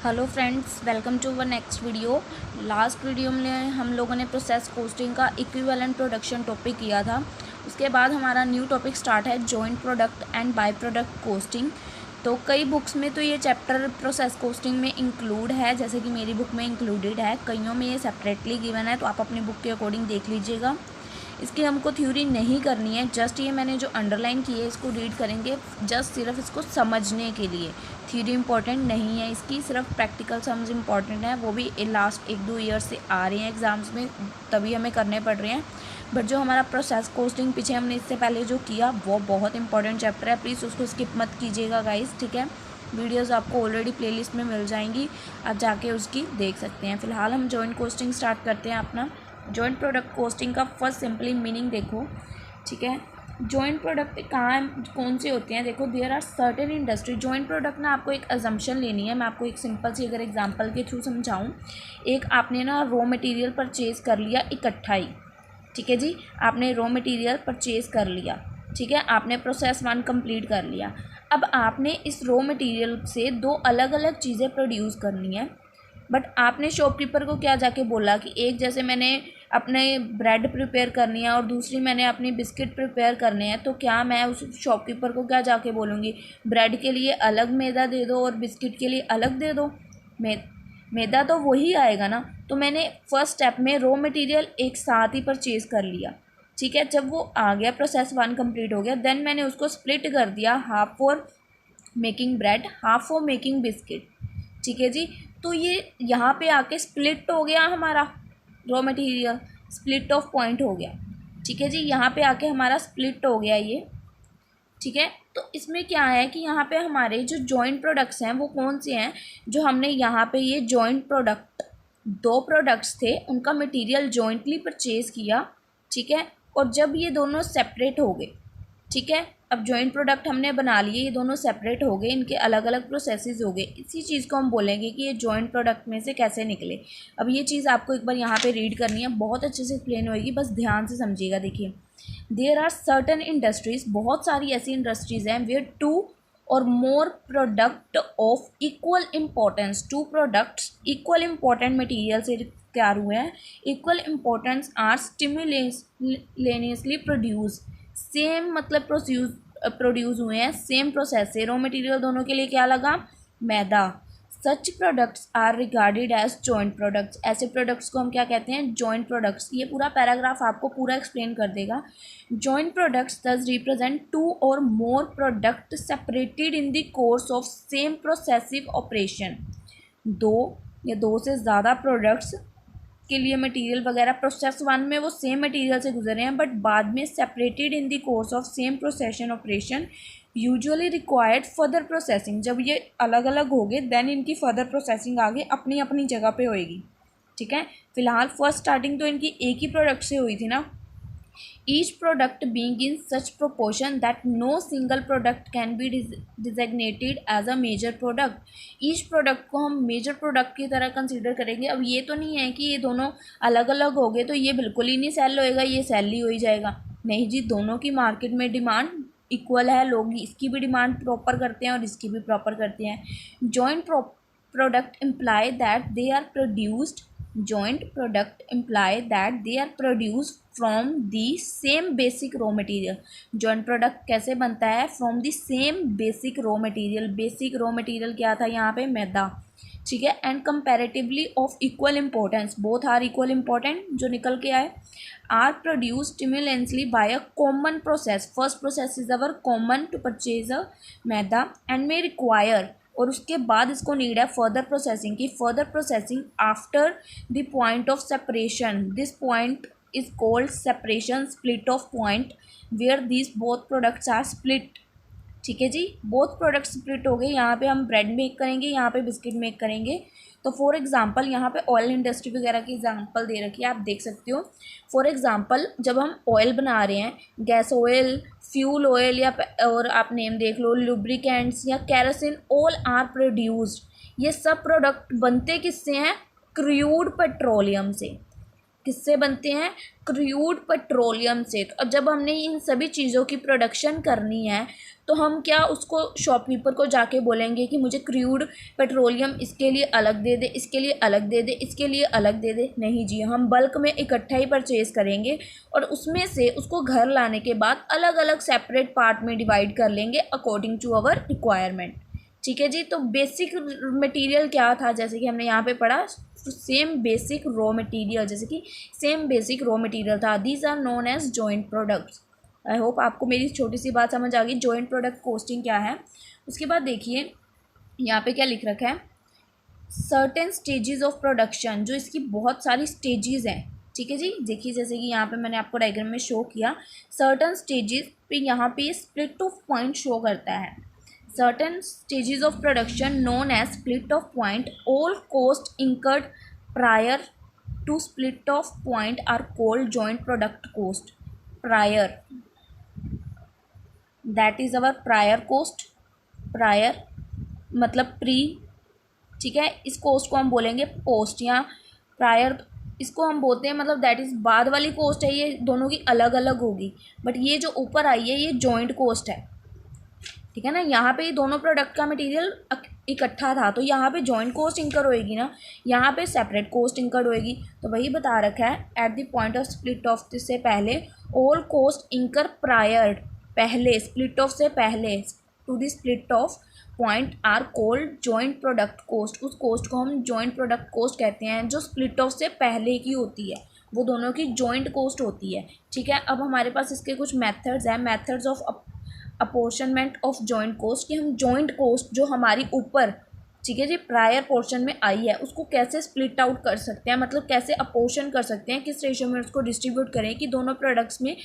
Hello friends, welcome to our next video. Last video में हम लोगों ने प्रोसेस कॉस्टिंग का इक्विवेलेंट प्रोडक्शन टॉपिक किया था। उसके बाद हमारा न्यू टॉपिक स्टार्ट है joint product and by product costing. तो कई बुक्स में तो ये चैप्टर प्रोसेस कॉस्टिंग में इंक्लूड है, जैसे कि मेरी बुक में इंक्लूडेड है, कईयों में ये सेपरेटली गिवन है, तो आप अपनी बुक के अकॉर्डिंग देख लीजिएगा। इसकी हमको थ्योरी नहीं करनी है, जस्ट ये मैंने जो अंडरलाइन की है इसको रीड करेंगे, जस्ट सिर्फ इसको समझने के लिए। थ्योरी इंपॉर्टेंट नहीं है इसकी, सिर्फ प्रैक्टिकल सम्स इंपॉर्टेंट है, वो भी लास्ट 1-2 ईयर से आ रहे हैं एग्ज़ाम्स में, तभी हमें करने पड़ रहे हैं। बट जो हमारा प्रोसेस कॉस्टिंग पीछे हमने इससे पहले जो किया वो बहुत इंपॉर्टेंट चैप्टर है, प्लीज़ उसको स्किप मत कीजिएगा गाइस, ठीक है। वीडियोस आपको ऑलरेडी प्लेलिस्ट में मिल जाएंगी, आप जाके उसकी देख सकते हैं। फिलहाल हम जॉइंट कॉस्टिंग स्टार्ट करते हैं अपना। जॉइंट प्रोडक्ट कॉस्टिंग का फर्स्ट सिंपली मीनिंग देखो, ठीक है। जॉइंट प्रोडक्ट कौन से होते हैं, देखो there are certain industry. Joint product ना आपको एक अजम्पशन लेनी है, मैं आपको एक सिंपल सी अगर एग्जांपल के थ्रू समझाऊं। एक आपने ना रॉ मटेरियल परचेज़ कर लिया इकट्ठा ही, ठीक है जी, आपने रॉ मटेरियल परचेज़ कर लिया, ठीक है, आपने प्रोसेस 1 कंप्लीट कर लिया। अब आपने इस रॉ मटेरियल से 2 अलग अलग चीज़ें प्रोड्यूस करनी है, बट आपने शॉपकीपर को क्या जाके बोला कि एक जैसे मैंने अपने ब्रेड प्रिपेयर करनी है और दूसरी मैंने अपनी बिस्किट प्रिपेयर करने हैं, तो क्या मैं उस शॉपकीपर को क्या जाके बोलूँगी ब्रेड के लिए अलग मैदा दे दो और बिस्किट के लिए अलग दे दो? मैदा तो वही आएगा ना। तो मैंने फर्स्ट स्टेप में रॉ मटेरियल एक साथ ही परचेज़ कर लिया, ठीक है। जब वो आ गया, प्रोसेस 1 कंप्लीट हो गया, देन मैंने उसको स्प्लिट कर दिया, half for making bread, half for making biscuit, ठीक है जी। तो ये यहाँ पे आके स्प्लिट हो गया हमारा raw material, split off point हो गया, ठीक है जी। यहाँ पे आके हमारा स्प्लिट हो गया ये, ठीक है। तो इसमें क्या है कि यहाँ पे हमारे जो जॉइंट प्रोडक्ट्स हैं वो कौन से हैं, जो हमने यहाँ पे ये जॉइंट प्रोडक्ट 2 प्रोडक्ट्स थे उनका मटेरियल जॉइंटली परचेज़ किया, ठीक है। और जब ये दोनों सेपरेट हो गए, ठीक है, अब जॉइंट प्रोडक्ट हमने बना लिए, ये दोनों सेपरेट हो गए, इनके अलग अलग प्रोसेसेस हो गए, इसी चीज़ को हम बोलेंगे कि ये जॉइंट प्रोडक्ट में से कैसे निकले। अब ये चीज़ आपको एक बार यहाँ पे रीड करनी है, बहुत अच्छे से एक्सप्लेन होएगी, बस ध्यान से समझिएगा। देखिए, देयर आर सर्टन इंडस्ट्रीज़, बहुत सारी ऐसी इंडस्ट्रीज़ हैं वेयर 2 और more product of equal importance, 2 products equal important material से तैयार हुए हैं, equal importance are simultaneously produce, same मतलब प्रोड्यूस हुए हैं सेम प्रोसेस से, रॉ मटेरियल दोनों के लिए क्या लगा, मैदा। Such products are regarded as joint products, ऐसे प्रोडक्ट्स को हम क्या कहते हैं, जॉइंट प्रोडक्ट्स। ये पूरा पैराग्राफ आपको पूरा एक्सप्लेन कर देगा। जॉइंट प्रोडक्ट्स दस रिप्रेजेंट 2 और more product separated in the course of same progressive operation. 2 या 2 से ज़्यादा प्रोडक्ट्स के लिए मटेरियल वगैरह प्रोसेस 1 में वो सेम मटेरियल से गुजर रहे हैं, बट बाद में separated in the course of same procession operation, usually required further processing. जब ये अलग अलग हो गए देन इनकी फर्दर प्रोसेसिंग आगे अपनी अपनी जगह पे होएगी, ठीक है। फिलहाल फर्स्ट स्टार्टिंग तो इनकी एक ही प्रोडक्ट से हुई थी ना। Each product being in such proportion that no single product can be designated as a major product. Each product को हम major product की तरह कंसिडर करेंगे। अब ये तो नहीं है कि ये दोनों अलग अलग हो गए तो ये बिल्कुल ही नहीं सेल होएगा, ये सेल ही हो ही जाएगा, नहीं जी, दोनों की मार्केट में डिमांड इक्वल है, लोग इसकी भी डिमांड प्रॉपर करते हैं और इसकी भी प्रॉपर करते हैं। Joint product imply that they are produced, joint product imply that they are produced from the same basic raw material. joint product कैसे बनता है, from the same basic raw material। basic raw material क्या था यहाँ पे, मैदा, ठीक है। and comparatively of equal importance, both are equal important, जो निकल के आए, are produced simultaneously by a common process। first process is our common to purchase a maida and may require, और उसके बाद इसको नीड है फर्दर प्रोसेसिंग की, further processing after the point of separation. This point is called separation, split off point, where this both products are split, ठीक है जी। Both product split हो गए, यहाँ पे हम ब्रेड मेक करेंगे, यहाँ पे बिस्किट मेक करेंगे। तो फॉर एग्जांपल यहाँ पे ऑयल इंडस्ट्री वगैरह की एग्जांपल दे रखी है, आप देख सकते हो। फॉर एग्जांपल जब हम ऑयल बना रहे हैं, गैस ऑयल, फ्यूल ऑयल, या और आप नेम देख लो, लुब्रिकेंट्स या केरोसिन, ऑल आर प्रोड्यूस्ड, ये सब प्रोडक्ट बनते किससे हैं, क्रूड पेट्रोलियम से, किससे बनते हैं? क्रूड पेट्रोलियम से। तो अब जब हमने इन सभी चीज़ों की प्रोडक्शन करनी है तो हम क्या उसको शॉपकीपर को जाके बोलेंगे कि मुझे क्रूड पेट्रोलियम इसके लिए अलग दे दे, इसके लिए अलग दे दे, इसके लिए अलग दे दे? नहीं जी, हम बल्क में इकट्ठा ही परचेज़ करेंगे और उसमें से उसको घर लाने के बाद अलग अलग सेपरेट पार्ट में डिवाइड कर लेंगे अकॉर्डिंग टू आवर रिक्वायरमेंट। ठीक है जी। तो बेसिक मटेरियल क्या था, जैसे कि हमने यहाँ पे पढ़ा, सेम बेसिक रॉ मटेरियल, जैसे कि सेम बेसिक रॉ मटेरियल था। These are known as joint products. I hope आपको मेरी छोटी सी बात समझ आ गई, जॉइंट प्रोडक्ट कॉस्टिंग क्या है। उसके बाद देखिए यहाँ पे क्या लिख रखा है, सर्टेन स्टेजेस ऑफ प्रोडक्शन, जो इसकी बहुत सारी स्टेजेस हैं। ठीक है जी। देखिए जैसे कि यहाँ पे मैंने आपको डायग्राम में शो किया, सर्टेन स्टेजेस पे यहाँ पे स्प्लिट ऑफ पॉइंट शो करता है। Certain stages of production known as split of point, all costs incurred prior to split of point are called joint product cost. Prior, that is our prior cost. Prior मतलब pre. ठीक है, इस coast को हम बोलेंगे post या prior, इसको हम बोलते हैं, मतलब दैट इज़ बाद वाली कोस्ट है, ये दोनों की अलग अलग होगी। बट ये जो ऊपर आई है ये जॉइंट कोस्ट है। ठीक है ना, यहाँ पे ये दोनों प्रोडक्ट का मटेरियल इकट्ठा था तो यहाँ पे जॉइंट कॉस्ट इंकर होएगी ना, यहाँ पे सेपरेट कॉस्ट इंकर होएगी। तो वही बता रखा है, at the point of split off से पहले ऑल कॉस्ट इंकर प्रायर, पहले स्प्लिट ऑफ से पहले to the split off point are called joint product cost. उस कॉस्ट को हम जॉइंट प्रोडक्ट कॉस्ट कहते हैं जो स्प्लिट ऑफ से पहले की होती है, वो दोनों की जॉइंट कॉस्ट होती है। ठीक है, अब हमारे पास इसके कुछ मेथड्स हैं, methods of apportionment of joint cost, कि हम जॉइंट कोस्ट जो हमारी ऊपर, ठीक है जी, प्रायर पोर्शन में आई है उसको कैसे स्प्लिट आउट कर सकते हैं, मतलब कैसे अपोर्शन कर सकते हैं, किस रेशियो में उसको डिस्ट्रीब्यूट करें कि दोनों प्रोडक्ट्स में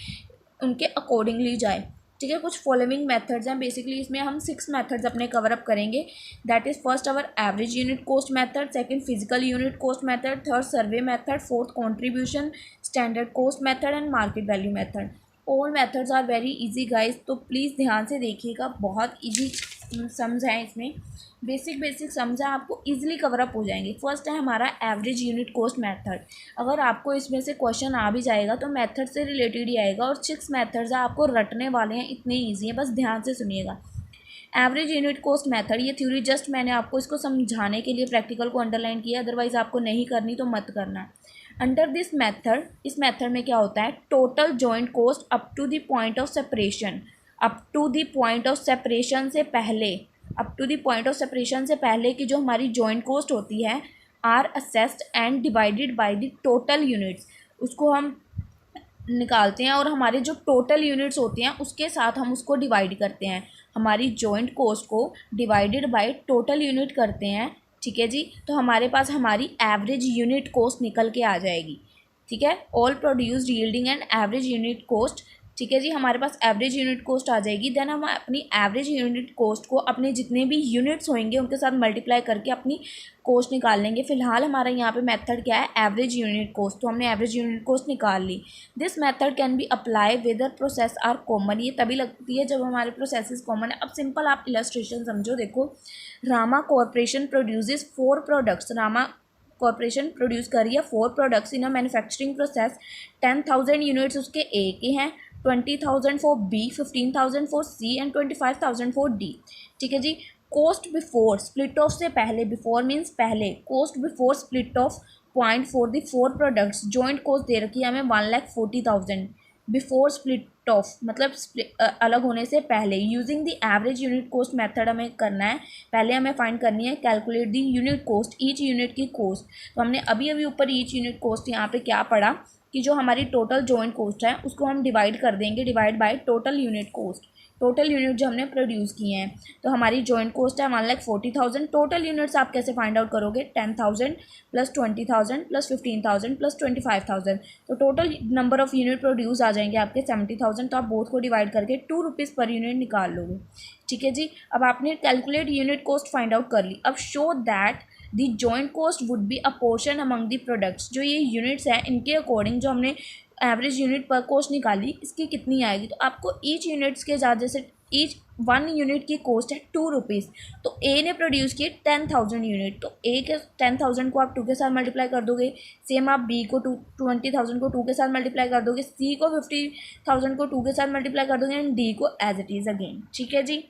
उनके अकॉर्डिंगली जाए। ठीक है, कुछ फॉलोइंग मेथड्स हैं, बेसिकली इसमें हम 6 मेथड्स अपने कवर अप करेंगे। That is first our average unit cost method, second physical unit cost method, third survey method, fourth contribution standard cost method and market value method. All methods are very easy guys, तो please ध्यान से देखिएगा, बहुत easy sums हैं इसमें, basic sums हैं, आपको easily cover up हो जाएंगे। फर्स्ट है हमारा एवरेज यूनिट कॉस्ट मेथड। अगर आपको इसमें से क्वेश्चन आ भी जाएगा तो मेथड से रिलेटेड ही आएगा, और 6 मेथड्स आपको रटने वाले हैं, इतने ईजी हैं, बस ध्यान से सुनिएगा। एवरेज यूनिट कॉस्ट मेथड, ये थ्योरी जस्ट मैंने आपको इसको समझाने के लिए प्रैक्टिकल को अंडरलाइन किया, अदरवाइज आपको नहीं करनी तो मत करना। अंडर दिस मेथड, इस मेथड में क्या होता है, total joint cost up to the point of separation, up to the point of separation से पहले, up to the point of separation से पहले की जो हमारी जॉइंट कॉस्ट होती है, are assessed and divided by the total units, उसको हम निकालते हैं और हमारे जो टोटल यूनिट्स होते हैं उसके साथ हम उसको डिवाइड करते हैं, हमारी जॉइंट कॉस्ट को डिवाइडेड बाय टोटल यूनिट करते हैं। ठीक है जी, तो हमारे पास हमारी एवरेज यूनिट कॉस्ट निकल के आ जाएगी। ठीक है, all produced yielding and average unit cost. ठीक है जी, हमारे पास एवरेज यूनिट कॉस्ट आ जाएगी। देन हम अपनी एवरेज यूनिट कॉस्ट को अपने जितने भी यूनिट्स होंगे उनके साथ मल्टीप्लाई करके अपनी कॉस्ट निकाल लेंगे। फिलहाल हमारा यहाँ पे मेथड क्या है, एवरेज यूनिट कॉस्ट, तो हमने एवरेज यूनिट कॉस्ट निकाल ली। This method can be apply whether process are common, ये तभी लगती है जब हमारे प्रोसेसेस कॉमन है। अब सिंपल आप इलस्ट्रेशन समझो, देखो Rama corporation produces 4 products, Rama corporation produce कर रही है 4 products in a manufacturing process. 10,000 units उसके ए के हैं, 20,000 for B, 15,000 for C and 25,000 for D. ठीक है जी, कॉस्ट बिफोर स्प्लिट ऑफ से पहले, बिफोर मीन्स पहले, cost before split off point for the 4 products, joint cost दे रखी है हमें 1,40,000 बिफोर स्प्लिट ऑफ, मतलब अलग होने से पहले। Using the average unit cost method हमें करना है, पहले हमें फाइंड करनी है calculate the unit cost, each unit की कॉस्ट। तो हमने अभी अभी ऊपर ईच यूनिट कॉस्ट यहाँ पे क्या पढ़ा कि जो हमारी टोटल जॉइंट कॉस्ट है उसको हम डिवाइड कर देंगे, divide by total unit cost, total unit जो हमने प्रोड्यूस किए हैं। तो हमारी जॉइंट कॉस्ट है 1,40,000। टोटल यूनिट्स आप कैसे फाइंड आउट करोगे, 10,000 प्लस 20,000 प्लस 15,000 प्लस 25,000, तो total number of unit produce आ जाएंगे आपके 70,000। तो आप बोथ को डिवाइड करके 2 रुपीज़ पर यूनिट निकाल लोगे। ठीक है जी, अब आपने calculate unit cost find out कर ली। अब show that the joint cost would be a portion among the products, जो ये यूनिट्स हैं इनके अकॉर्डिंग जो हमने एवरेज यूनिट पर कॉस्ट निकाली इसकी कितनी आएगी। तो आपको ईच यूनिट्स के साथ, जैसे ईच वन यूनिट की कॉस्ट है 2 रुपीज़, तो ए ने प्रोड्यूस किए 10,000 यूनिट, तो ए के 10,000 को आप 2 के साथ मल्टीप्लाई कर दोगे, सेम आप बी को 20,000 को 2 के साथ मल्टीप्लाई कर दोगे, सी को 50,000 को 2 के साथ मल्टीप्लाई कर दोगे एंड डी को एज इट इज़ अगेन। ठीक है जी,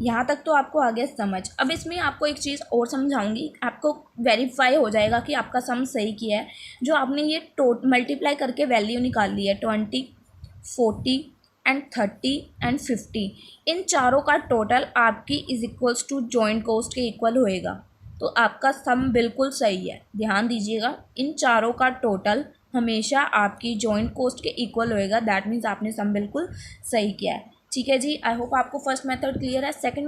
यहाँ तक तो आपको आ गया समझ। अब इसमें आपको एक चीज़ और समझाऊंगी, आपको वेरीफाई हो जाएगा कि आपका सम सही किया है। जो आपने ये मल्टीप्लाई करके वैल्यू निकाल ली है 20, 40 एंड 30 एंड 50, इन चारों का टोटल आपकी is equals to joint cost के इक्वल होएगा, तो आपका सम बिल्कुल सही है। ध्यान दीजिएगा, इन चारों का टोटल हमेशा आपकी जॉइंट कॉस्ट के इक्वल होएगा, दैट मीन्स आपने सम बिल्कुल सही किया है। ठीक है जी, आई होप आपको फर्स्ट मेथड क्लियर है। सेकंड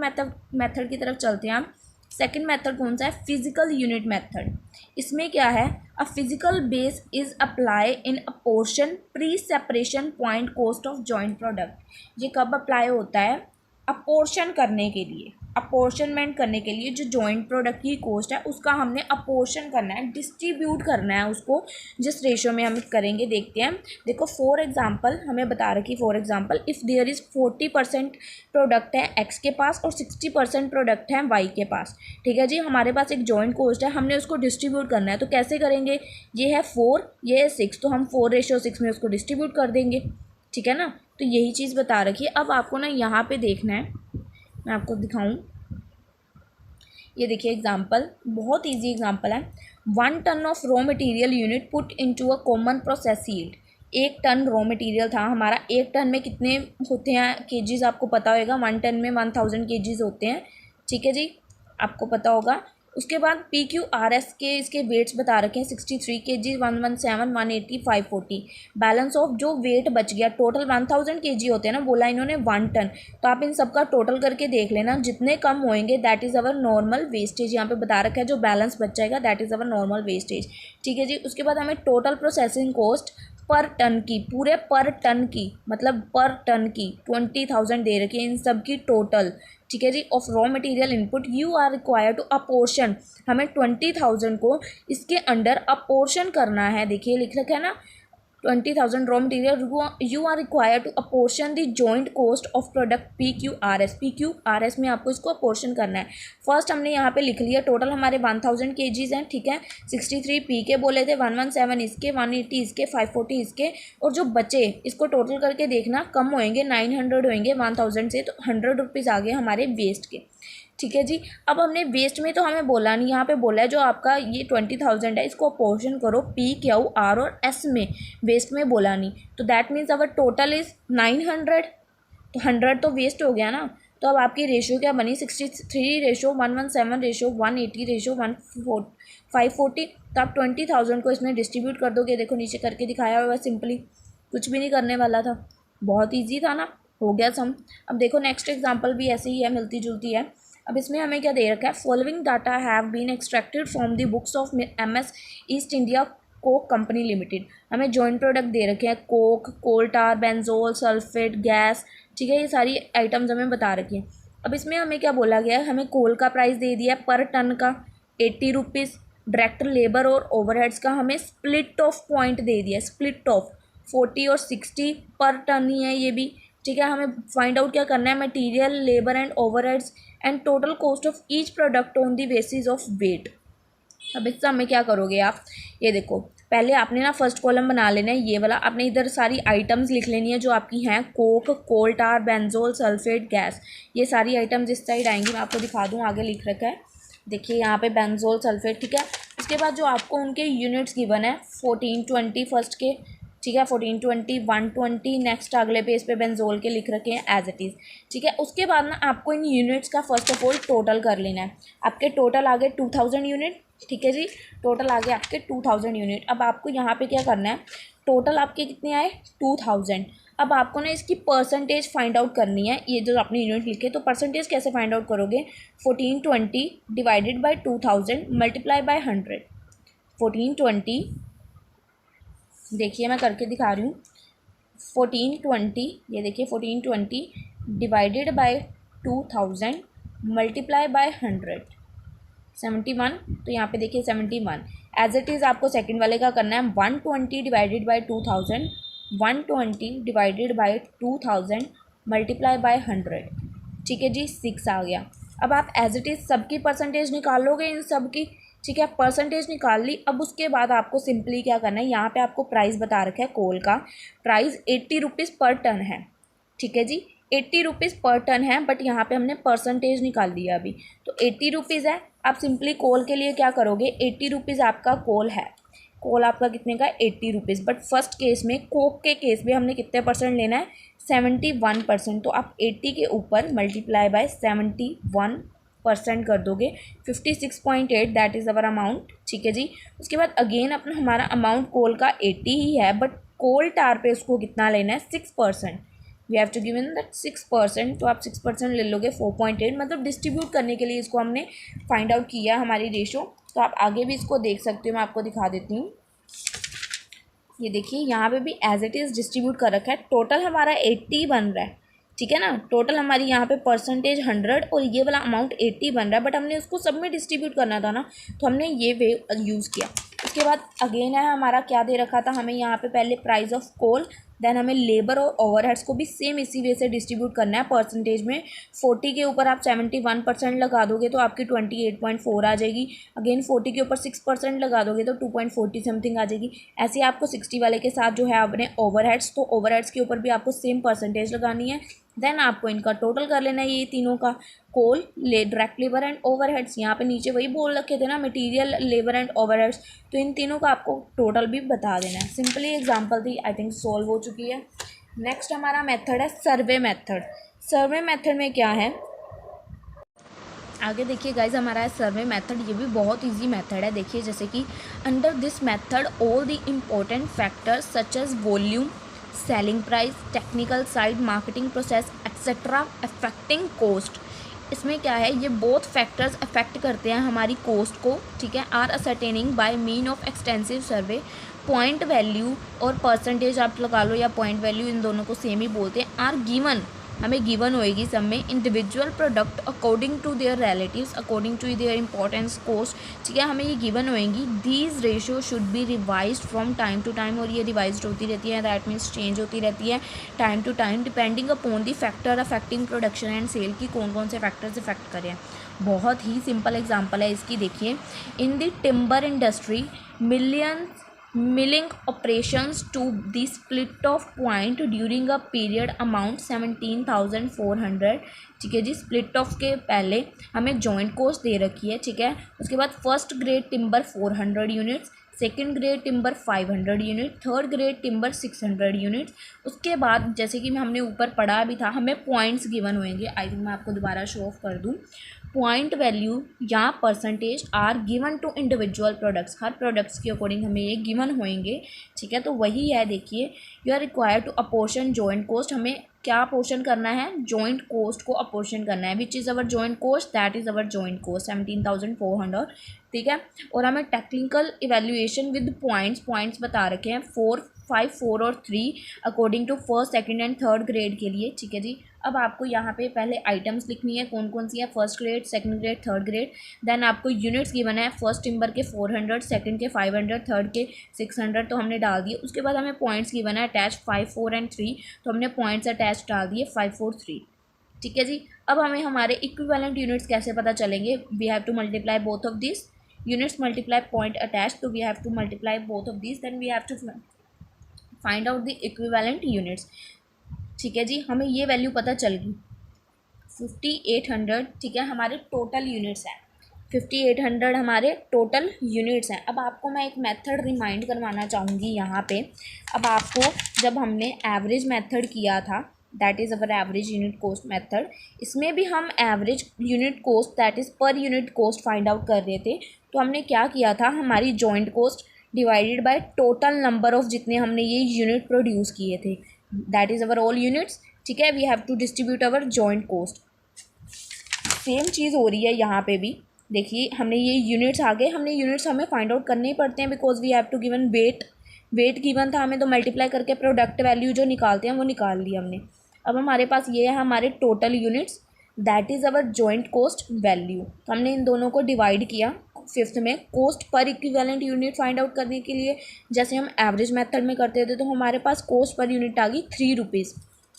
मेथड की तरफ चलते हैं हम। सेकंड मेथड कौन सा है? Physical unit method. इसमें क्या है? A physical base is apply in a portion pre separation point cost of joint product. ये कब अप्लाई होता है? अपोर्शन करने के लिए, अपोर्शनमेंट करने के लिए जो जॉइंट प्रोडक्ट की कॉस्ट है उसका हमने अपोर्शन करना है, डिस्ट्रीब्यूट करना है उसको, जिस रेशो में हम करेंगे देखते हैं। देखो फॉर एग्जांपल हमें बता रखी, for example if there is 40% product है एक्स के पास और 60% प्रोडक्ट है वाई के पास। ठीक है जी, हमारे पास एक जॉइंट कॉस्ट है, हमने उसको डिस्ट्रीब्यूट करना है, तो कैसे करेंगे? ये है 4, ये है 6, तो हम 4:6 में उसको डिस्ट्रीब्यूट कर देंगे। ठीक है ना, तो यही चीज़ बता रखी है। अब आपको ना यहाँ पे देखना है, मैं आपको दिखाऊं, ये देखिए एग्जाम्पल, बहुत इजी एग्जाम्पल है। 1 ton of raw material unit put into a common process yield. 1 ton raw material था हमारा, 1 टन में कितने होते हैं केजीज आपको पता होगा, 1 टन में 1000 केजीज होते हैं। ठीक है जी, आपको पता होगा। उसके बाद पी क्यू आर एस के इसके वेट्स बता रखे हैं, 63 kg, 117, 180, 540। बैलेंस ऑफ जो वेट बच गया, टोटल 1000 kg होते हैं ना, बोला इन्होंने 1 टन, तो आप इन सबका टोटल करके देख लेना, जितने कम होंगे that is our normal wastage. यहाँ पे बता रखा है जो बैलेंस बच जाएगा that is our normal wastage. ठीक है जी, उसके बाद हमें total processing cost per ton की, पूरे पर टन की, मतलब पर टन की 20,000 दे रखी है, इन सब की टोटल। ठीक है जी, of raw material input you are require to apportion, हमें 20,000 को इसके अंडर अपोर्शन करना है। देखिए लिख रखा है ना, 20,000 raw material, you are require to apportion the joint cost of product P Q R S. P Q R S में आपको इसको अपोर्शन करना है। फर्स्ट हमने यहाँ पे लिख लिया, टोटल हमारे 1000 kgs हैं। ठीक है, 63 पी के बोले थे, 117 इसके, 180 इसके, 540 इसके, और जो बचे इसको टोटल करके देखना, कम होएंगे 900 होएंगे 1000 से, तो 100 रुपीज़ आ गए हमारे वेस्ट के। ठीक है जी, अब हमने वेस्ट में तो हमें बोला नहीं, यहाँ पे बोला है जो आपका ये 20,000 है इसको अपोर्शन करो पी क्यू आर और एस में, वेस्ट में बोला नहीं, तो that means our total is 900, तो 100 तो वेस्ट हो गया ना। तो अब आपकी रेशो क्या बनी? 63:117:180:540। तो आप 20,000 को इसमें डिस्ट्रीब्यूट कर दोगे, देखो नीचे करके दिखाया हुआ सिंपली, कुछ भी नहीं करने वाला था, बहुत ईजी था ना, हो गया सम। अब देखो नेक्स्ट एग्जाम्पल भी ऐसे ही है, मिलती जुलती है। अब इसमें हमें क्या दे रखा है? Following data have been extracted from the books of MS East India coke company limited. हमें जॉइंट प्रोडक्ट दे रखे हैं, coke, coal tar, benzol, sulphate, gas. ठीक है, ये सारी आइटम्स हमें बता रखी हैं। अब इसमें हमें क्या बोला गया है? हमें कोल का प्राइस दे दिया है पर टन का 80 रुपीज़, डायरेक्ट लेबर और ओवरहेड्स का हमें स्प्लिट ऑफ पॉइंट दे दिया है, स्प्लिट ऑफ 40 और 60 पर टन ही है ये भी। ठीक है, हमें फाइंड आउट क्या करना है? Material, labour and overheads and total cost of each product on the basis of weight. अब इससे हमें क्या करोगे आप? ये देखो, पहले आपने ना फर्स्ट कॉलम बना लेना है, ये वाला आपने इधर सारी आइटम्स लिख लेनी है जो आपकी हैं, coke, coal tar, benzol, sulphate, gas, ये सारी आइटम्स इस साइड आएंगी। मैं आपको दिखा दूँ, आगे लिख रखा है, देखिए यहाँ पे बेंजोल, सल्फेट। ठीक है, उसके बाद जो आपको उनके यूनिट्स गिवन है 14, 20 फर्स्ट के, ठीक है, 14, 20, 120, नेक्स्ट अगले पेज पे बेंजोल के लिख रखे हैं एज इट इज़। ठीक है, उसके बाद ना आपको इन यूनिट्स का फर्स्ट ऑफ ऑल टोटल कर लेना है। आपके टोटल आ गए 2000 यूनिट। ठीक है जी, टोटल आ गए आपके 2000 यूनिट। अब आपको यहाँ पे क्या करना है? टोटल आपके कितने आए? 2000। अब आपको ना इसकी परसेंटेज फाइंड आउट करनी है, ये जो आपने यूनिट लिखे, तो परसेंटेज कैसे फाइंड आउट करोगे? 1420 डिवाइडेड बाई 2000 मल्टीप्लाई बाई 100। 1420, देखिए मैं करके दिखा रही हूँ, 1420, ये देखिए 1420 डिवाइडेड बाई 2000 मल्टीप्लाई बाई 100, 71। तो यहाँ पे देखिए 71 एज इट इज़ आपको सेकंड वाले का करना है। 120 divided by 2000, 120 divided by 2000 multiply by 100। ठीक है जी, 6 आ गया। अब आप एज इट इज़ सबकी परसेंटेज निकाल लोगे इन सब की, ठीक है, परसेंटेज निकाल ली। अब उसके बाद आपको सिंपली क्या करना है, यहाँ पे आपको प्राइस बता रखा है, कोल का प्राइस 80 रुपीज़ पर टन है, ठीक है जी, 80 रुपीज़ पर टन है, बट यहाँ पे हमने परसेंटेज निकाल दिया अभी, तो 80 रुपीज़ है। आप सिंपली कोल के लिए क्या करोगे, 80 रुपीज़ आपका कोल है, कोल आपका कितने का, 80 रुपीज़, बट फर्स्ट केस में कोक के केस में हमने कितने परसेंट लेना है, 71%। तो आप 80 के ऊपर मल्टीप्लाई बाय 71% कर दोगे, 56.8 दैट इज़ अवर अमाउंट, ठीक है जी। उसके बाद अगेन अपना हमारा अमाउंट कोल का 80 ही है, बट कोल टार पे उसको कितना लेना है, 6%, we have to given that 6%। तो आप 6% ले लोगे, 4.8, मतलब डिस्ट्रीब्यूट करने के लिए इसको हमने फाइंड आउट किया हमारी रेशो। तो आप आगे भी इसको देख सकते हो, मैं आपको दिखा देती हूँ। ये देखिए यहाँ पे भी एज इट इज़ डिस्ट्रीब्यूट कर रखा है, टोटल हमारा 80 बन रहा है, ठीक है ना, टोटल हमारी यहाँ पे परसेंटेज 100 और ये वाला अमाउंट 80 बन रहा है, बट हमने उसको सब में डिस्ट्रीब्यूट करना था ना, तो हमने ये वे यूज़ किया। उसके बाद अगेन है हमारा क्या दे रखा था हमें यहाँ पे, पहले प्राइस ऑफ कोल, देन हमें लेबर और ओवरहेड्स को भी सेम इसी वे से डिस्ट्रीब्यूट करना है परसेंटेज में। 40 के ऊपर आप 71% लगा दोगे तो आपकी 28.4 आ जाएगी, अगेन 40 के ऊपर 6% लगा दोगे तो 2.40 समथिंग आ जाएगी। ऐसे आपको 60 वाले के साथ जो है आपने ओवरहेड्स, तो ओवरहेड्स के ऊपर भी आपको सेम परसेंटेज लगानी है। देन आपको इनका टोटल कर लेना है, ये तीनों का, कोल, डायरेक्ट लेबर एंड ओवरहेड्स, यहाँ पे नीचे वही बोल रखे थे ना, मटेरियल, लेबर एंड ओवरहेड्स, तो इन तीनों का आपको टोटल भी बता देना है। सिंपली एग्जांपल थी, आई थिंक सॉल्व हो चुकी है। नेक्स्ट हमारा मेथड है सर्वे मेथड। सर्वे मेथड में क्या है, आगे देखिए गाइज, हमारा है सर्वे मेथड, ये भी बहुत इजी मेथड है। देखिए जैसे कि under this method all the important factors such as volume, selling price, technical side, marketing process etcetera affecting cost, इसमें क्या है, ये बोथ फैक्टर्स अफेक्ट करते हैं हमारी कॉस्ट को, ठीक है, are ascertaining by mean of extensive survey, point value और परसेंटेज आप लगा लो या पॉइंट वैल्यू, इन दोनों को सेम ही बोलते हैं, आर गिवन, हमें गिवन होएगी सब में, individual product according to their relatives, according to their importance cost, ठीक है, हमें ये गिवन होएंगी। These ratio should be revised from time to time, और ये रिवाइज्ड होती रहती है, दैट मीन्स चेंज होती रहती है time to time, depending upon the factor affecting production and sale, की कौन कौन से फैक्टर्स इफेक्ट करें। बहुत ही सिंपल एग्जाम्पल है इसकी, देखिए, in the timber industry milling operations to the split of point during a period amount 17,400, ठीक है जी। स्प्लिट ऑफ के पहले हमें जॉइंट कॉस्ट दे रखी है, ठीक है। उसके बाद first grade timber 400 units, second grade timber 500 unit, third grade timber 600 units. उसके बाद जैसे कि हमने ऊपर पढ़ा भी था, हमें पॉइंट्स गिवन होंगे, आई थिंक मैं आपको दोबारा शो ऑफ कर दूँ। पॉइंट वैल्यू या percentage are given to individual products, हर प्रोडक्ट्स के अकॉर्डिंग हमें ये गिवन होंगे, ठीक है। तो वही है, देखिए, you are required to apportion joint cost, हमें क्या अपोर्शन करना है, जॉइंट कॉस्ट को अपोर्शन करना है, which is our joint cost, that is our joint cost 17,400, ठीक है। और हमें टेक्निकल इवेल्युएशन विद पॉइंट्स बता रखे हैं 4, 5, 4 और 3 according to first, second and third grade के लिए, ठीक है जी। अब आपको यहाँ पे पहले आइटम्स लिखनी है, कौन कौन सी है, first grade, second grade, third grade. Then आपको यूनिट्स गिवन है, फर्स्ट टिम्बर के 400, सेकंड के 500, थर्ड के 600, तो हमने डाल दिए। उसके बाद हमें पॉइंट्स गिवन है अटैच 5, 4 एंड 3, तो हमने पॉइंट्स अटैच डाल दिए 5, 4, 3, ठीक है जी। अब हमें हमारे इक्विवेलेंट यूनिट्स कैसे पता चलेंगे, we have to multiply both of this units multiply point attached, so we have to multiply both of these, then we have to find out the equivalent units, ठीक है जी। हमें ये वैल्यू पता चल गई 5800, ठीक है, हमारे टोटल यूनिट्स हैं, 5800 हमारे टोटल यूनिट्स हैं। अब आपको मैं एक मेथड रिमाइंड करवाना चाहूँगी यहाँ पे। अब आपको जब हमने एवरेज मेथड किया था, that is our average unit cost method, इसमें भी हम average unit cost that is per unit cost find out कर रहे थे। तो हमने क्या किया था, हमारी joint cost divided by total number of जितने हमने ये यूनिट प्रोड्यूस किए थे, that is our all units, ठीक है। We have to distribute our joint cost. Same चीज़ हो रही है यहाँ पे भी, देखिए, हमने ये यूनिट्स आ गए, हमने यूनिट्स हमें फाइंड आउट करने ही पड़ते हैं, because we have to given weight given था हमें, तो मल्टीप्लाई करके प्रोडक्ट वैल्यू जो निकालते हैं वो निकाल लिया हमने। अब हमारे पास ये है हमारे total units, that is our joint cost value. तो हमने इन दोनों को डिवाइड किया फिफ्थ में, cost per equivalent unit find out करने के लिए जैसे हम एवरेज मेथड में करते थे, तो हमारे पास कॉस्ट पर यूनिट आ गई 3 रुपीज़,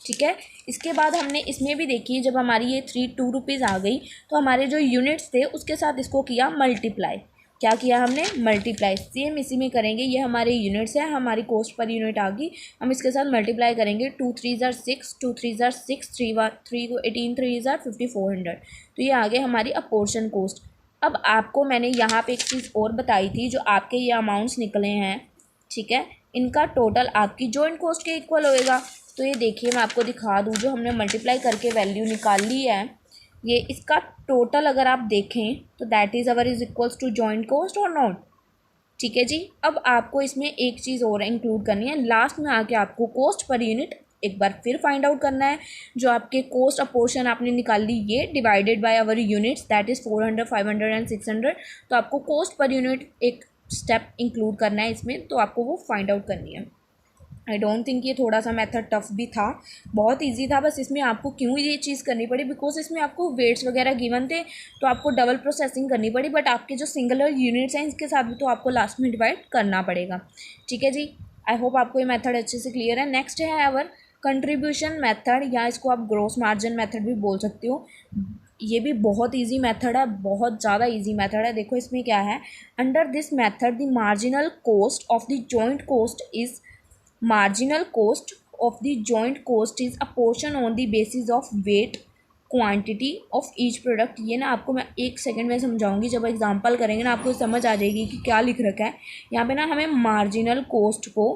ठीक है। इसके बाद हमने इसमें भी देखी, जब हमारी ये 2 रुपीज़ आ गई तो हमारे जो यूनिट्स थे उसके साथ इसको किया मल्टीप्लाई। क्या किया हमने? मल्टीप्लाई। सेम इसी में करेंगे, ये हमारे यूनिट्स है, हमारी कॉस्ट पर यूनिट आ गई, हम इसके साथ मल्टीप्लाई करेंगे। 2 3 ज़ार 6, 2 3 ज़ार 6, 3 को 18, 3 ज़ार 50, 400। तो ये आ गए हमारी अपोर्शन कॉस्ट। अब आपको मैंने यहाँ पे एक चीज़ और बताई थी, जो आपके ये अमाउंट्स निकले हैं, ठीक है, इनका टोटल आपकी जॉइंट कॉस्ट के इक्वल होएगा। तो ये देखिए मैं आपको दिखा दूँ, जो हमने मल्टीप्लाई करके वैल्यू निकाल ली है, ये इसका टोटल अगर आप देखें तो that is our is equals to joint cost और नॉट। ठीक है जी। अब आपको इसमें एक चीज़ और इंक्लूड करनी है, लास्ट में आके आपको कॉस्ट पर यूनिट एक बार फिर फाइंड आउट करना है। जो आपके कॉस्ट अपोर्शन आपने निकाल ली, ये divided by our units that is 400, 500 and 600। तो आपको कॉस्ट पर यूनिट एक स्टेप इंक्लूड करना है इसमें, तो आपको वो फाइंड आउट करनी है। आई डोंट थिंक ये थोड़ा सा मेथड टफ भी था, बहुत इजी था। बस इसमें आपको क्यों ये चीज़ करनी पड़ी, बिकॉज इसमें आपको वेट्स वगैरह गिवन थे, तो आपको डबल प्रोसेसिंग करनी पड़ी। बट आपके जो सिंगुलर यूनिट्स हैं इसके साथ भी तो आपको लास्ट में डिवाइड करना पड़ेगा। ठीक है जी। आई होप आपको ये मेथड अच्छे से क्लियर है। नेक्स्ट है आवर कंट्रीब्यूशन मेथड, या इसको आप ग्रॉस मार्जिन मेथड भी बोल सकते हो। ये भी बहुत इजी मेथड है, बहुत ज़्यादा इजी मेथड है। देखो इसमें क्या है, under this method the marginal cost of the joint cost is marginal cost of the joint cost is a portion on the basis of weight quantity of each product. ये ना आपको मैं 1 second में समझाऊंगी, जब एग्जांपल करेंगे ना आपको समझ आ जाएगी कि क्या लिख रखा है यहाँ पे ना। हमें मार्जिनल कॉस्ट को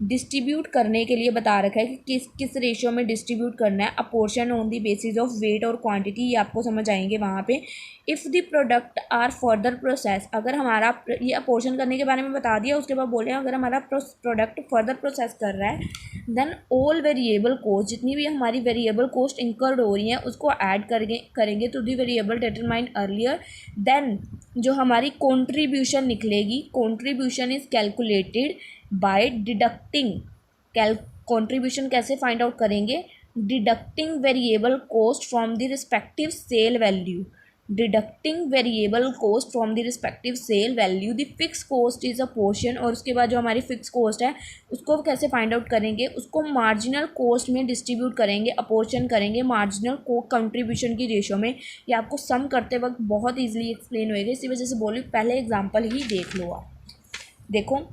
डिस्ट्रीब्यूट करने के लिए बता रखा है कि किस किस रेशियो में डिस्ट्रीब्यूट करना है। Apportion on the basis of weight और क्वांटिटी, ये आपको समझ आएंगे वहाँ पे। If the product are further process, अगर हमारा ये अपोर्शन करने के बारे में बता दिया, उसके बाद बोल रहे हैं अगर हमारा प्रोडक्ट फर्दर प्रोसेस कर रहा है, देन ऑल वेरिएबल कॉस्ट, जितनी भी हमारी वेरिएबल कॉस्ट इंकर्ड हो रही हैं उसको ऐड करेंगे to the variable determined earlier. Then जो हमारी कॉन्ट्रीब्यूशन निकलेगी, contribution is calculated by deducting. Contribution कैसे फाइंड आउट करेंगे? Deducting variable cost from the respective sale value. Deducting variable cost from the respective sale value. The fix cost is a portion, और उसके बाद जो हमारी fix cost है उसको कैसे फाइंड आउट करेंगे? उसको मार्जिनल कॉस्ट में डिस्ट्रीब्यूट करेंगे, अपोर्शन करेंगे मार्जिनल को कंट्रीब्यूशन की रेशियो में। ये आपको सम करते वक्त बहुत ईजिली एक्सप्लेन होएगा, इसी वजह से बोली पहले एग्जाम्पल ही देख लो आप। देखो,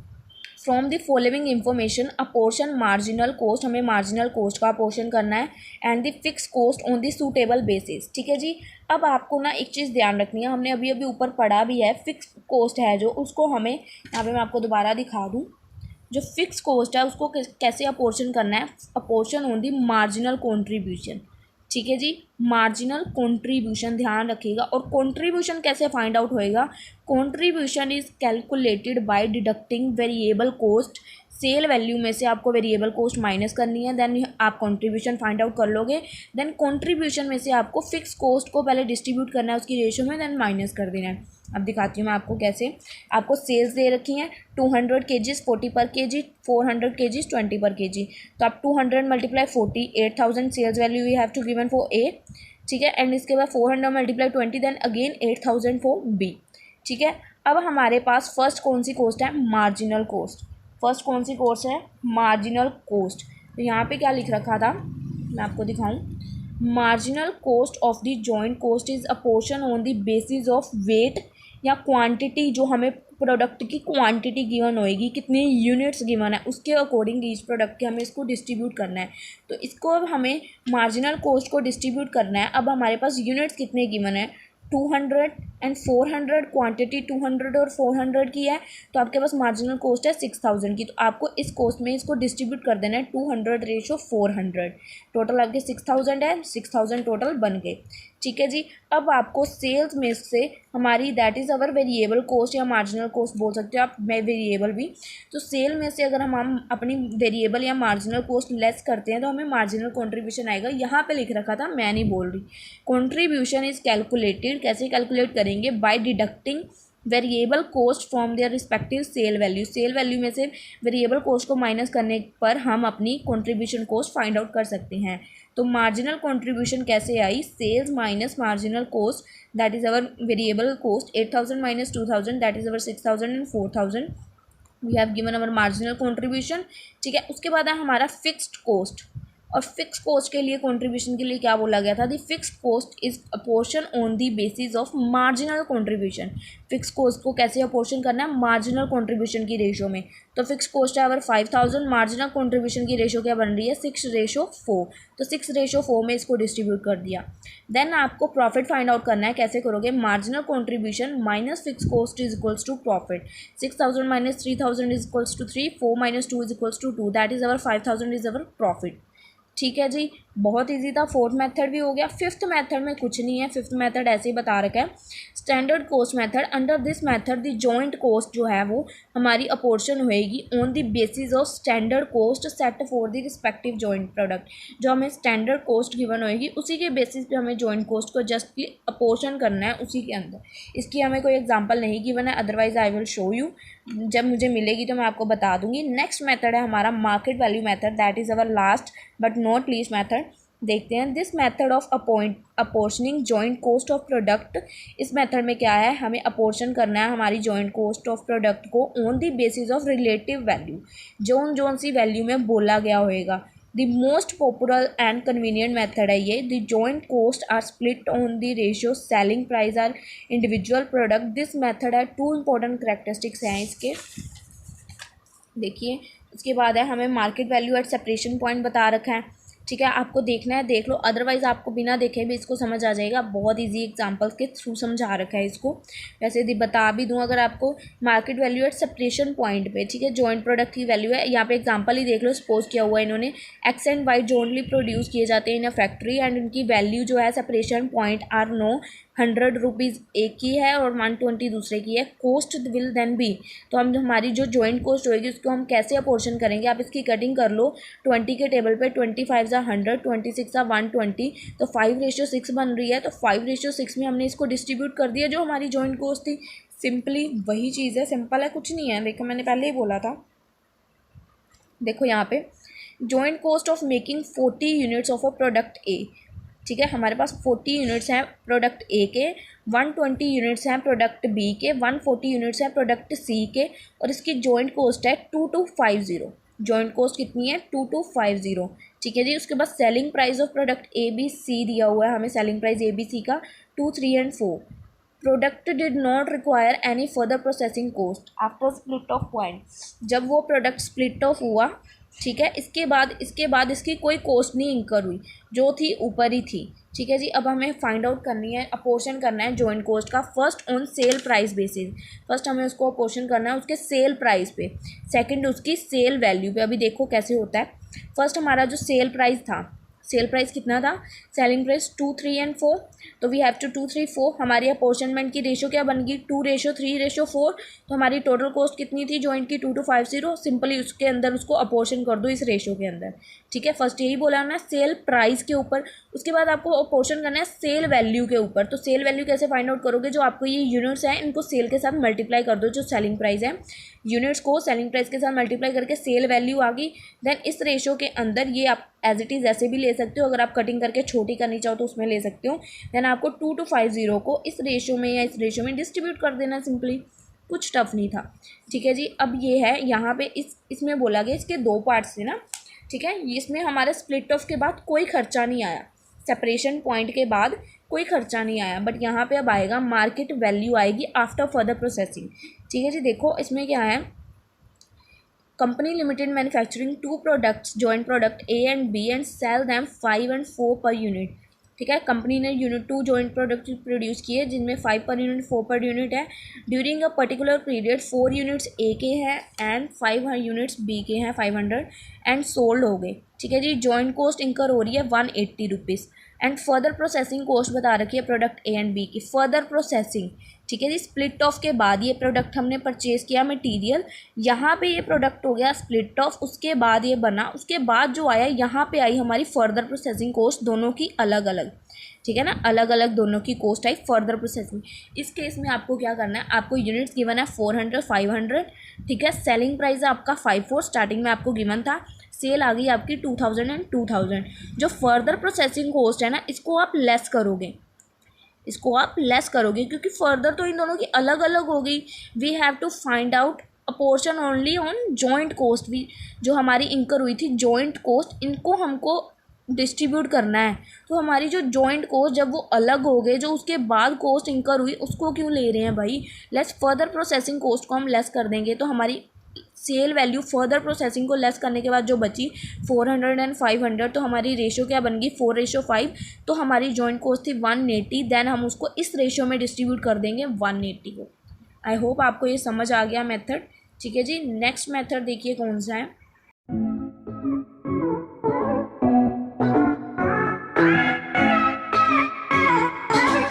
from the following information apportion marginal cost, हमें मार्जिनल कॉस्ट का अपोर्शन करना है, and the fix cost on the suitable basis. ठीक है जी। अब आपको ना एक चीज़ ध्यान रखनी है, हमने अभी अभी ऊपर पढ़ा भी है, फिक्स कॉस्ट है जो, उसको हमें यहाँ पे मैं आपको दोबारा दिखा दूँ। जो फिक्स कॉस्ट है उसको कैसे अपोर्शन करना है? Apportion on the marginal contribution. ठीक है जी। मार्जिनल कॉन्ट्रीब्यूशन ध्यान रखिएगा। और कॉन्ट्रीब्यूशन कैसे फाइंड आउट होएगा? Contribution is calculated by deducting variable cost. Sale value में से आपको वेरिएबल कॉस्ट माइनस करनी है, देन आप कंट्रीब्यूशन फाइंड आउट कर लोगे। देन कंट्रीब्यूशन में से आपको फिक्स कॉस्ट को पहले डिस्ट्रीब्यूट करना है उसकी रेशियो में, देन माइनस कर देना है। अब दिखाती हूँ मैं आपको कैसे। आपको सेल्स दे रखी हैं 200 kgs 40 पर kg, 400 kgs 20 पर kg। तो आप 200 multiply 40, 8000 sales value you have to given for A. ठीक है। एंड इसके बाद 400 multiply 20, then again 8000 for B. ठीक है। अब हमारे पास फर्स्ट कौन सी कॉस्ट है? Marginal cost. फर्स्ट कौन सी कॉस्ट है? Marginal cost. तो यहाँ पे क्या लिख रखा था, मैं आपको दिखाऊं। Marginal cost of the joint cost is a portion on the basis of weight या क्वांटिटी। जो हमें प्रोडक्ट की क्वांटिटी गिवन होएगी, कितने यूनिट्स गिवन है, उसके अकॉर्डिंग ईच प्रोडक्ट के हमें इसको डिस्ट्रीब्यूट करना है। तो इसको अब हमें मार्जिनल कॉस्ट को डिस्ट्रीब्यूट करना है। अब हमारे पास यूनिट्स कितने गिवन है? 200 एंड 400, क्वांटिटी 200 और 400 की है, तो आपके पास मार्जिनल कॉस्ट है 6000 की। तो आपको इस कॉस्ट में इसको डिस्ट्रीब्यूट कर देना है 200 रेशो 400। टोटल आपके 6000 है, 6000 टोटल बन गए। ठीक है जी। अब आपको सेल्स में से हमारी that is our variable cost या मार्जिनल कॉस्ट बोल सकते हो आप, मैं वेरिएबल भी। तो सेल में से अगर हम अपनी वेरिएबल या मार्जिनल कॉस्ट लेस करते हैं तो हमें मार्जिनल कॉन्ट्रीब्यूशन आएगा। यहाँ पे लिख रखा था, मैं नहीं बोल रही। कॉन्ट्रीब्यूशन इज कैलकुलेटेड, कैसे कैलकुलेट करेंगे? By deducting variable cost from their respective sale value. Sale value में से वेरिएबल कॉस्ट को माइनस करने पर हम अपनी कॉन्ट्रीब्यूशन कॉस्ट फाइंड आउट कर सकते हैं। तो मार्जिनल कॉन्ट्रीब्यूशन कैसे आई? Sales minus marginal cost that is our variable cost. 8000 minus 2000 that is our 6000 and 4000 we have given our marginal contribution. ठीक है। उसके बाद है हमारा फिक्स्ड कॉस्ट। और फिक्स कॉस्ट के लिए कंट्रीब्यूशन के लिए क्या बोला गया था, the fix cost is apportion on the basis of marginal contribution. Fix cost को कैसे अपोर्शन करना है, मार्जिनल कंट्रीब्यूशन की रेशो में। तो फिक्स कॉस्ट है अगर 5000, मार्जिनल कंट्रीब्यूशन की रेशो क्या बन रही है 6:4, तो 6:4 में इसको डिस्ट्रीब्यूट कर दिया। देन आपको प्रॉफिट फाइंड आउट करना है, कैसे करोगे, marginal contribution minus fix cost is equals to profit. 6000 minus 3000 is equals to 3, 4 minus 2 is equals to 2, that is our 5000 is our profit. ठीक है जी, बहुत इजी था। फोर्थ मेथड भी हो गया। फिफ्थ मेथड में कुछ नहीं है, फिफ्थ मेथड ऐसे ही बता रखा है, standard cost method. Under this method the joint cost जो है वो हमारी अपोर्शन होएगी on the basis of standard cost set for the respective joint product. जो हमें स्टैंडर्ड कॉस्ट गिवन होएगी उसी के बेसिस पे हमें जॉइंट कॉस्ट को जस्ट अपोर्शन करना है उसी के अंदर। इसकी हमें कोई एग्जांपल नहीं गिवन है, otherwise I will show you, जब मुझे मिलेगी तो मैं आपको बता दूंगी। नेक्स्ट मेथड है हमारा market value method, that is our last but not least method. देखते हैं this method of apportioning joint cost of product. इस मेथड में क्या है, हमें अपोर्शन करना है हमारी जॉइंट कॉस्ट ऑफ प्रोडक्ट को on the basis of relative value, जोन सी वैल्यू में बोला गया होएगा। The most popular and convenient method है ये। The joint cost are split on the ratio selling price are individual product. This method है, 2 इंपॉर्टेंट करेक्टरिस्टिक्स हैं इसके। देखिए इसके बाद है हमें market value at separation point बता रखा है। ठीक है, आपको देखना है देख लो, अदरवाइज आपको बिना देखे भी इसको समझ आ जाएगा। बहुत इजी एग्जांपल्स के थ्रू समझा रखा है इसको। वैसे बता भी दूं, अगर आपको market value at separation point पे, ठीक है, जॉइंट प्रोडक्ट की वैल्यू है, यहाँ पे एग्जांपल ही देख लो। सपोज किया हुआ है इन्होंने X and Y jointly produce किए जाते हैं इन अ फैक्ट्री एंड इनकी वैल्यू जो है separation point are no 100 rupees एक की है और 120 दूसरे की है। कोस्ट विल देन बी, तो हम हमारी जो जॉइंट कोस्ट होएगी उसको हम कैसे अपोर्शन करेंगे, आप इसकी कटिंग कर लो 20 के टेबल पे। 25 100, 26 120, तो 5:6 बन रही है। तो 5:6 में हमने इसको डिस्ट्रीब्यूट कर दिया जो हमारी जॉइंट कोस्ट थी। सिंपली वही चीज़ है, सिंपल है, कुछ नहीं है। देखो मैंने पहले ही बोला था, देखो यहाँ पे joint cost of making 40 units of a product ए। ठीक है, हमारे पास 40 यूनिट्स हैं प्रोडक्ट ए के, 120 यूनिट्स हैं प्रोडक्ट बी के, 140 यूनिट्स हैं प्रोडक्ट सी के, और इसकी जॉइंट कॉस्ट है 2250। जॉइंट कॉस्ट कितनी है 2250। ठीक है जी, उसके बाद selling price of product A B C दिया हुआ है हमें, selling price A B C का 2, 3 and 4। Product did not require any further processing cost after split off point. जब वो प्रोडक्ट स्प्लिट ऑफ हुआ, ठीक है, इसके बाद इसकी कोई कॉस्ट नहीं इंकर हुई, जो थी ऊपर ही थी। ठीक है जी, अब हमें फाइंड आउट करनी है, अपोर्शन करना है जॉइंट कॉस्ट का। First on sale price basis, first हमें उसको अपोर्शन करना है उसके सेल प्राइस पे, सेकंड उसकी सेल वैल्यू पे। अभी देखो कैसे होता है। फर्स्ट हमारा जो सेल प्राइस था, सेल प्राइस कितना था, सेलिंग प्राइस 2, 3 एंड 4, तो वी हैव टू 2, 3, 4। हमारी अपोर्शनमेंट की रेशो क्या बन गई 2:3:4। तो हमारी टोटल कॉस्ट कितनी थी जॉइंट की 2250। सिंपली उसके अंदर उसको अपोर्शन कर दो इस रेशो के अंदर। ठीक है, फर्स्ट यही बोला ना सेल प्राइस के ऊपर, उसके बाद आपको अपोर्शन करना है सेल वैल्यू के ऊपर। तो सेल वैल्यू कैसे फाइंड आउट करोगे, जो आपको ये यूनिट्स हैं इनको सेल के साथ मल्टीप्लाई कर दो, जो सेलिंग प्राइस है यूनिट्स को सेलिंग प्राइस के साथ मल्टीप्लाई करके सेल वैल्यू आ गई। देन इस रेशो के अंदर ये आप एज इट इज़ ऐसे भी ले सकते हो, अगर आप कटिंग करके छोटी करनी चाहो तो उसमें ले सकते हो। देन आपको 2250 को इस रेशो में या इस रेशो में डिस्ट्रीब्यूट कर देना, सिंपली, कुछ टफ नहीं था। ठीक है जी, अब ये है यहाँ पे इसमें बोला गया इसके 2 पार्ट्स थे ना। ठीक है, इसमें हमारे स्प्लिट ऑफ के बाद कोई खर्चा नहीं आया, सेपरेशन पॉइंट के बाद कोई खर्चा नहीं आया, बट यहाँ पे अब आएगा मार्केट वैल्यू आएगी आफ्टर फर्दर प्रोसेसिंग। ठीक है जी, देखो इसमें क्या है, company limited manufacturing 2 products joint product A and B and sell them 5 and 4 पर यूनिट। ठीक है, कंपनी ने यूनिट 2 जॉइंट प्रोडक्ट प्रोड्यूस किए जिनमें 5 पर यूनिट 4 पर यूनिट है। During a particular period 4 units ए के हैं एंड 5 यूनिट्स बी के हैं 500 एंड सोल्ड हो गए। ठीक है जी, जॉइंट कॉस्ट इंकर हो रही है 180 rupees and further processing cost बता रखी है प्रोडक्ट ए एंड बी की, फर्दर प्रोसेसिंग। ठीक है जी, स्प्लिट ऑफ के बाद ये प्रोडक्ट हमने परचेज़ किया मटेरियल, यहाँ पे ये प्रोडक्ट हो गया स्प्लिट ऑफ, उसके बाद ये बना, उसके बाद जो आया यहाँ पे आई हमारी फर्दर प्रोसेसिंग कॉस्ट, दोनों की अलग अलग। ठीक है ना, अलग अलग दोनों की कॉस्ट आई फर्दर प्रोसेसिंग। इस केस में आपको क्या करना है, आपको यूनिट्स गिवन है 400 500। ठीक है, सेलिंग प्राइस आपका 54 स्टार्टिंग में आपको गिवन था, सेल आ गई आपकी 2000 एंड 2000। जो फर्दर प्रोसेसिंग कॉस्ट है ना, इसको आप लेस करोगे, इसको आप लेस करोगे क्योंकि फर्दर तो इन दोनों की अलग अलग हो गई। We have to find out a portion only on joint cost भी, जो हमारी इंकर हुई थी जॉइंट कॉस्ट, इनको हमको डिस्ट्रीब्यूट करना है। तो हमारी जो जॉइंट कॉस्ट जब वो अलग हो गए, जो उसके बाद कॉस्ट इंकर हुई उसको क्यों ले रहे हैं भाई। लेस फर्दर प्रोसेसिंग कॉस्ट को हम लेस कर देंगे तो हमारी सेल वैल्यू फर्दर प्रोसेसिंग को लेस करने के बाद जो बची 400 एंड 500, तो हमारी रेशो क्या बन गई 4:5। तो हमारी जॉइंट कॉस्ट थी 180, देन हम उसको इस रेशो में डिस्ट्रीब्यूट कर देंगे 180 को। आई होप आपको ये समझ आ गया मेथड। ठीक है जी, नेक्स्ट मेथड देखिए कौन सा है।